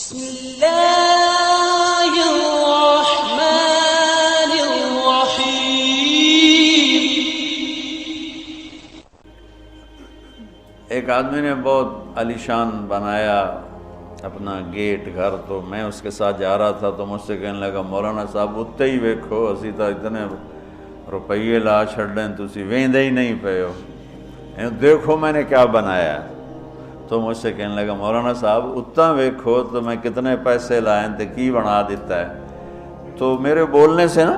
بسم اللہ الرحمن الرحیم۔ ایک آدمی نے بہت عالیشان بنایا اپنا گیٹ گھر، تو میں اس کے ساتھ جا رہا تھا تو مجھ سے کہنے لگا مولانا صاحب اتنے ہی ویکھو اسی تو اتنے روپیے لا چھڑیں تسی ویندے ہی نہیں پے ہو، دیکھو میں نے کیا بنایا ہے۔ تو مجھ سے کہنے لگا مولانا صاحب اتنا ویکھو تو میں کتنے پیسے لائیں تے کی بنا دیتا ہے۔ تو میرے بولنے سے نا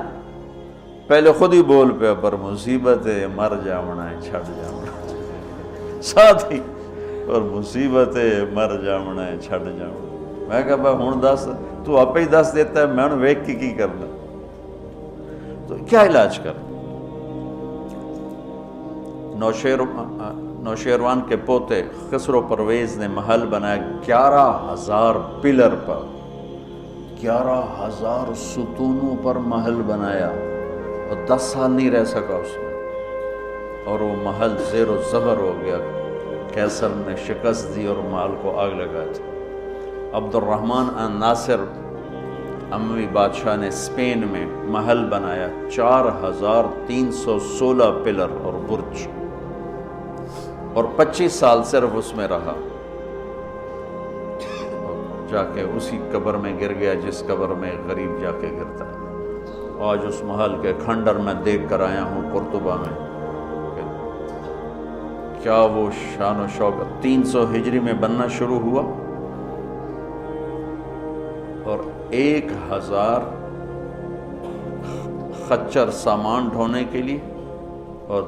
پہلے خود ہی بول پہ پر مصیبت ہے مر جاونا ہے چھڑ جاونا ساتھ ہی، اور مصیبت ہے مر جاونا ہے چھڑ جاونا۔ میں کہا بھائی ہون دس تو آپ ہی دس دیتا ہے، میں ویک کی کرنا، تو کیا علاج کر؟ نوشیروان کے پوتے خسرو پرویز نے محل بنایا 11,000 پلر پر، 11,000 ستونوں پر محل بنایا، اور 10 سال نہیں رہ سکا اس میں، اور وہ محل زیر و زبر ہو گیا۔ کیسر نے شکست دی اور محل کو آگ لگا دی۔ عبد الرحمن الناصر اموی بادشاہ نے اسپین میں محل بنایا 4,316 پلر اور برج، اور 25 سال صرف اس میں رہا، جا کے اسی قبر میں گر گیا جس قبر میں غریب جا کے گرتا ہے۔ آج اس محل کے کھنڈر میں دیکھ کر آیا ہوں قرطبہ میں، کیا وہ شان و شوکت 300 ہجری میں بننا شروع ہوا، اور 1,000 خچر سامان ڈھونے کے لیے اور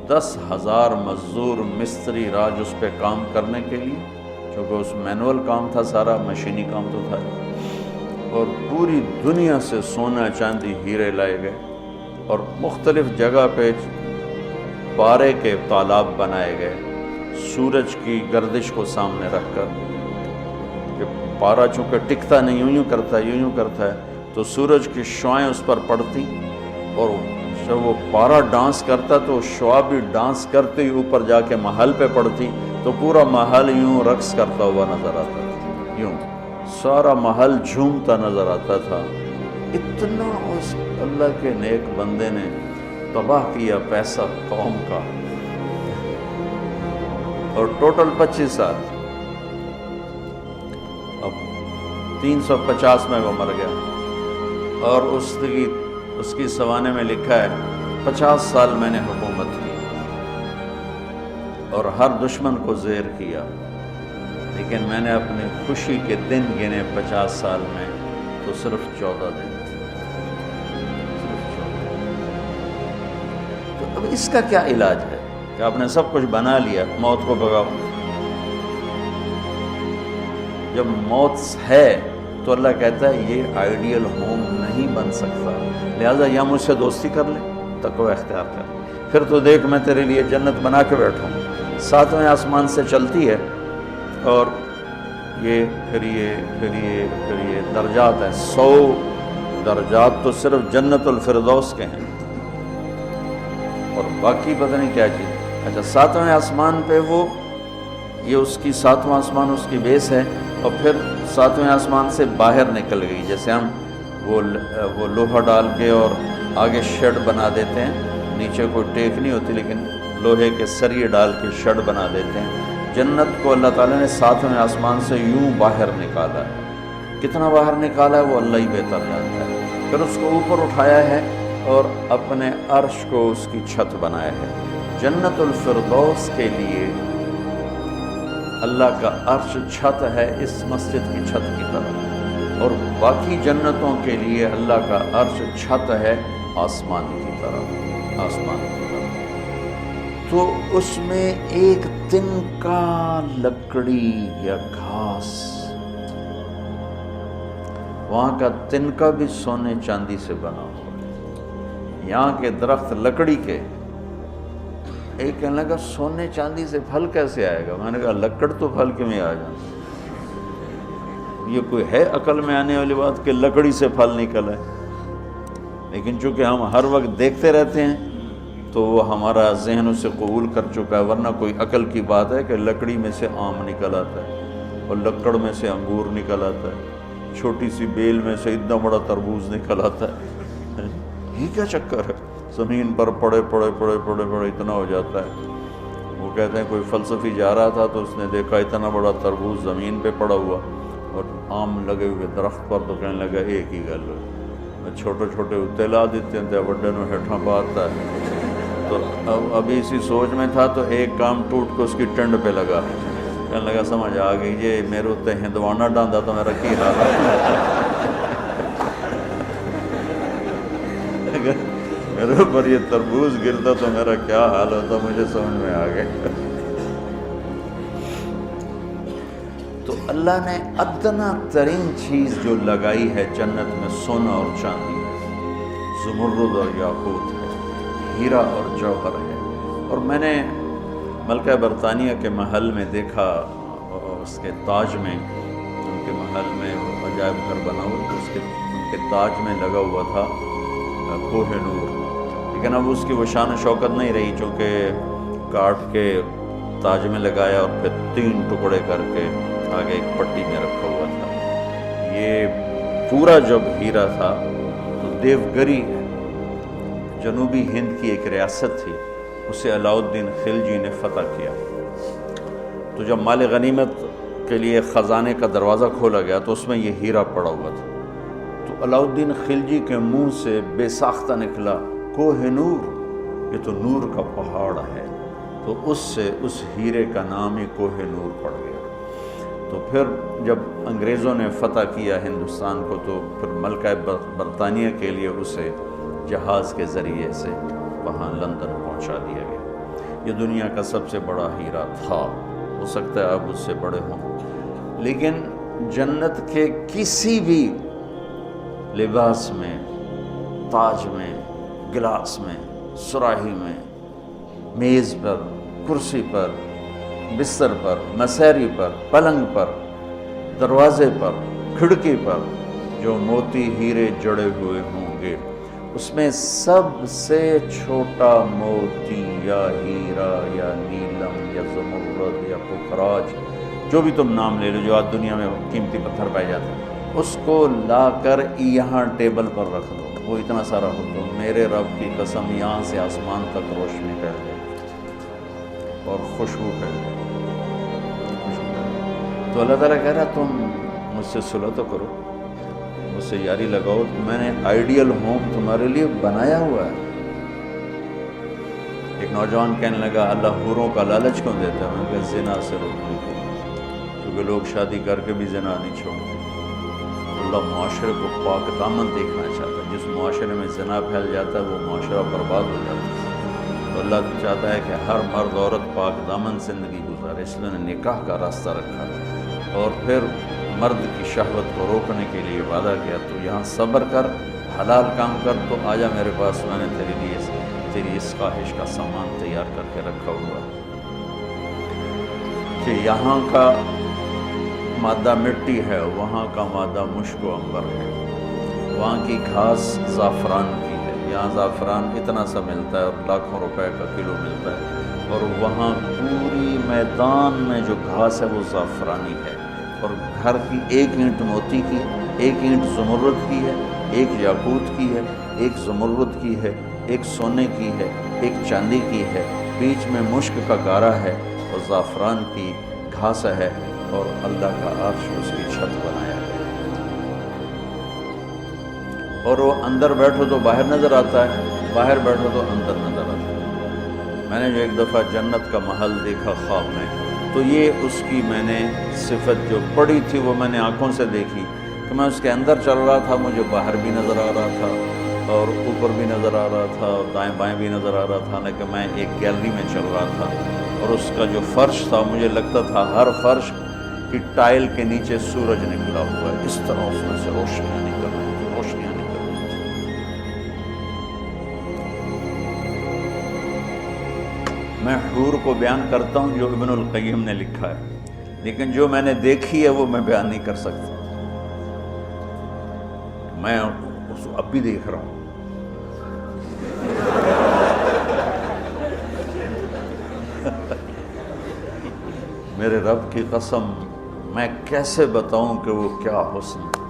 10,000 مزدور مستری راج اس پہ کام کرنے کے لیے، چونکہ اس مینول کام تھا، سارا مشینی کام تو تھا، اور پوری دنیا سے سونا چاندی ہیرے لائے گئے، اور مختلف جگہ پہ پارے کے تالاب بنائے گئے سورج کی گردش کو سامنے رکھ کر، کہ پارا چونکہ ٹکتا نہیں، یوں کرتا ہے یوں کرتا ہے، تو سورج کی شعائیں اس پر پڑتی، اور جب وہ پارا ڈانس کرتا تو شعا بھی ڈانس کرتے ہی اوپر جا کے محل پہ پڑتی، تو پورا محل یوں رقص کرتا ہوا نظر آتا تھا، یوں سارا محل جھومتا نظر آتا تھا۔ اتنا اس اللہ کے نیک بندے نے تباہ کیا پیسہ قوم کا، اور ٹوٹل 25 سال، اب 350 میں وہ مر گیا، اور اس کی سوانے میں لکھا ہے 50 سال میں نے حکومت کی اور ہر دشمن کو زیر کیا، لیکن میں نے اپنی خوشی کے دن گنے 50 سال میں تو صرف 14 دن تھے، صرف 14۔ تو اب اس کا کیا علاج ہے کہ آپ نے سب کچھ بنا لیا، موت کو بھگاؤ؟ جب موت ہے تو اللہ کہتا ہے یہ آئیڈیل ہوم نہیں بن سکتا، لہٰذا یا مجھ سے دوستی کر لے، تقوی اختیار کر، پھر تو دیکھ میں تیرے لیے جنت بنا کے بیٹھوں، 7ویں آسمان سے چلتی ہے، اور یہ درجات ہیں، 100 درجات تو صرف جنت الفردوس کے ہیں، اور باقی پتہ نہیں کیا چیز۔ اچھا 7ویں آسمان پہ وہ یہ اس کی 7واں آسمان اس کی بیس ہے، اور پھر 7ویں آسمان سے باہر نکل گئی، جیسے ہم وہ لوہا ڈال کے اور آگے شیڈ بنا دیتے ہیں، نیچے کوئی ٹیک نہیں ہوتی لیکن لوہے کے سریے ڈال کے شیڈ بنا دیتے ہیں۔ جنت کو اللہ تعالیٰ نے 7ویں آسمان سے یوں باہر نکالا ہے، کتنا باہر نکالا ہے وہ اللہ ہی بہتر جانتا ہے، پھر اس کو اوپر اٹھایا ہے اور اپنے عرش کو اس کی چھت بنایا ہے۔ جنت الفردوس کے لیے اللہ کا عرش چھت ہے اس مسجد کی چھت کی طرح، اور باقی جنتوں کے لیے اللہ کا عرش چھت ہے آسمان کی طرف، آسمان کی طرف۔ تو اس میں ایک تنکا لکڑی یا گھاس، وہاں کا تنکا بھی سونے چاندی سے بنا ہوا، یہاں کے درخت لکڑی کے۔ ایک کہنے لگا سونے چاندی سے پھل کیسے آئے گا؟ میں نے کہا لکڑ تو پھل کے میں آ جائیں، یہ کوئی ہے عقل میں آنے والی بات کہ لکڑی سے پھل نکل ہے؟ لیکن چونکہ ہم ہر وقت دیکھتے رہتے ہیں تو وہ ہمارا ذہن اسے قبول کر چکا ہے، ورنہ کوئی عقل کی بات ہے کہ لکڑی میں سے آم نکل آتا ہے؟ اور لکڑ میں سے انگور نکل آتا ہے، چھوٹی سی بیل میں سے اتنا بڑا تربوز نکل آتا ہے. یہ کیا چکر ہے؟ زمین پر پڑے پڑے پڑے پڑے پڑے اتنا ہو جاتا ہے. وہ کہتے ہیں کوئی فلسفی جا رہا تھا تو اس نے دیکھا اتنا بڑا تربوز زمین پہ پڑا ہوا اور آم لگے ہوئے درخت پر، تو کہنے لگا ایک ہی گل ہے، چھوٹے چھوٹے اتلا دیتے ہیں بڑے نو ہیٹھاں پاتا ہے. تو ابھی اسی سوچ میں تھا تو ایک کام ٹوٹ کے اس کی ٹنڈ پہ لگا. کہنے لگا سمجھ آ گئی، یہ میرے اتنے ہندوانہ ڈاندا تو میرا کی حال ہے. میرے اوپر یہ تربوز گرتا تو میرا کیا حال ہوتا، مجھے سمجھ میں آ گیا. تو اللہ نے ادنا ترین چیز جو لگائی ہے جنت میں سونا اور چاندی ہے، زمرد اور یاقوت ہے، ہیرا اور جوہر ہے. اور میں نے ملکہ برطانیہ کے محل میں دیکھا، اس کے تاج میں، ان کے محل میں عجائب گھر بنا ہوا، تو اس کے ان کے تاج میں لگا ہوا تھا کوہ نور. لیکن اب اس کی وہ شان و شوکت نہیں رہی، چونکہ کاٹ کے تاج میں لگایا اور پھر 3 ٹکڑے کر کے آگے ایک پٹی میں رکھا ہوا تھا. یہ پورا جب ہیرا تھا تو دیوگری جنوبی ہند کی ایک ریاست تھی، اسے علاؤالدین خلجی نے فتح کیا. تو جب مال غنیمت کے لیے خزانے کا دروازہ کھولا گیا تو اس میں یہ ہیرا پڑا ہوا تھا. تو علاؤالدین خلجی کے منہ سے بے ساختہ نکلا کوہ نور، یہ تو نور کا پہاڑ ہے. تو اس سے اس ہیرے کا نام ہی کوہ نور پڑ گیا. تو پھر جب انگریزوں نے فتح کیا ہندوستان کو تو پھر ملکہ برطانیہ کے لیے اسے جہاز کے ذریعے سے وہاں لندن پہنچا دیا گیا. یہ دنیا کا سب سے بڑا ہیرا تھا، ہو سکتا ہے اب اس سے بڑے ہوں، لیکن جنت کے کسی بھی لباس میں، تاج میں، گلاس میں، سراہی میں، میز پر، کرسی پر، بستر پر، مسیری پر، پلنگ پر، دروازے پر، کھڑکی پر جو موتی ہیرے جڑے ہوئے ہوں گے، اس میں سب سے چھوٹا موتی یا ہیرا یا نیلم یا زمرد یا پکھراج، جو بھی تم نام لے لو، جو آج دنیا میں قیمتی پتھر پائے جاتے ہیں، اس کو لا کر یہاں ٹیبل پر رکھ دو. وہ اتنا سارا ہو تو میرے رب کی قسم یہاں سے آسمان تک روشنی پھیل جائے اور خوشبو پھیل جائے. تو اللہ تعالیٰ کہہ رہا تم مجھ سے صلح تو کرو، مجھ سے یاری لگاؤ، میں نے آئیڈیل ہوم تمہارے لیے بنایا ہوا ہے. ایک نوجوان کہنے لگا اللہ حوروں کا لالچ کیوں دیتا ہے؟ میں نے کہا زنا سے روکنے کے لیے، کیونکہ لوگ شادی کر کے بھی زنا نہیں چھوڑتے. اللہ معاشرے کو پاک دامن دیکھنا چاہتا ہے. جس معاشرے میں زنا پھیل جاتا ہے وہ معاشرہ برباد ہو جاتا ہے. تو اللہ چاہتا ہے کہ ہر مرد عورت پاک دامن زندگی گزارے، اس لیے نکاح کا راستہ رکھا اور پھر مرد کی شہوت کو روکنے کے لیے وعدہ کیا تو یہاں صبر کر، حلال کام کر، تو آجا میرے پاس، میں نے تیرے لیے تیری اس خواہش کا سامان تیار کر کے رکھا ہوا کہ یہاں کا مادہ مٹی ہے، وہاں کا مادہ مشک و عنبر ہے، وہاں کی گھاس زعفران کی ہے، یہاں زعفران اتنا سا ملتا ہے اور لاکھوں روپے کا کلو ملتا ہے، اور وہاں پوری میدان میں جو گھاس ہے وہ زعفرانی ہے. اور گھر کی ایک اینٹ موتی کی، ایک اینٹ زمرد کی ہے، ایک یاقوت کی ہے، ایک زمرد کی ہے، ایک سونے کی ہے، ایک چاندی کی ہے، بیچ میں مشک کا گارا ہے اور زعفران کی گھاس ہے، اور اللہ کا عرش اس کی چھت بنایا ہے. اور وہ اندر بیٹھو تو باہر نظر آتا ہے، باہر بیٹھو تو اندر نظر آتا ہے. میں نے جو ایک دفعہ جنت کا محل دیکھا خواب میں، تو یہ اس کی میں نے صفت جو پڑی تھی وہ میں نے آنکھوں سے دیکھی کہ میں اس کے اندر چل رہا تھا، مجھے باہر بھی نظر آ رہا تھا اور اوپر بھی نظر آ رہا تھا اور دائیں بائیں بھی نظر آ رہا تھا، لیکن میں ایک گیلری میں چل رہا تھا اور اس کا جو فرش تھا مجھے لگتا تھا ہر فرش کی ٹائل کے نیچے سورج نکلا ہوا ہے، اس طرح اس میں سے روشنیاں نکل رہی تھیں، روشنیاں نکل رہی تھیں. میں حور کو بیان کرتا ہوں جو ابن القیم نے لکھا ہے، لیکن جو میں نے دیکھی ہے وہ میں بیان نہیں کر سکتا. میں اس کو اب بھی دیکھ رہا ہوں. میرے رب کی قسم میں کیسے بتاؤں کہ وہ کیا حسن ہے۔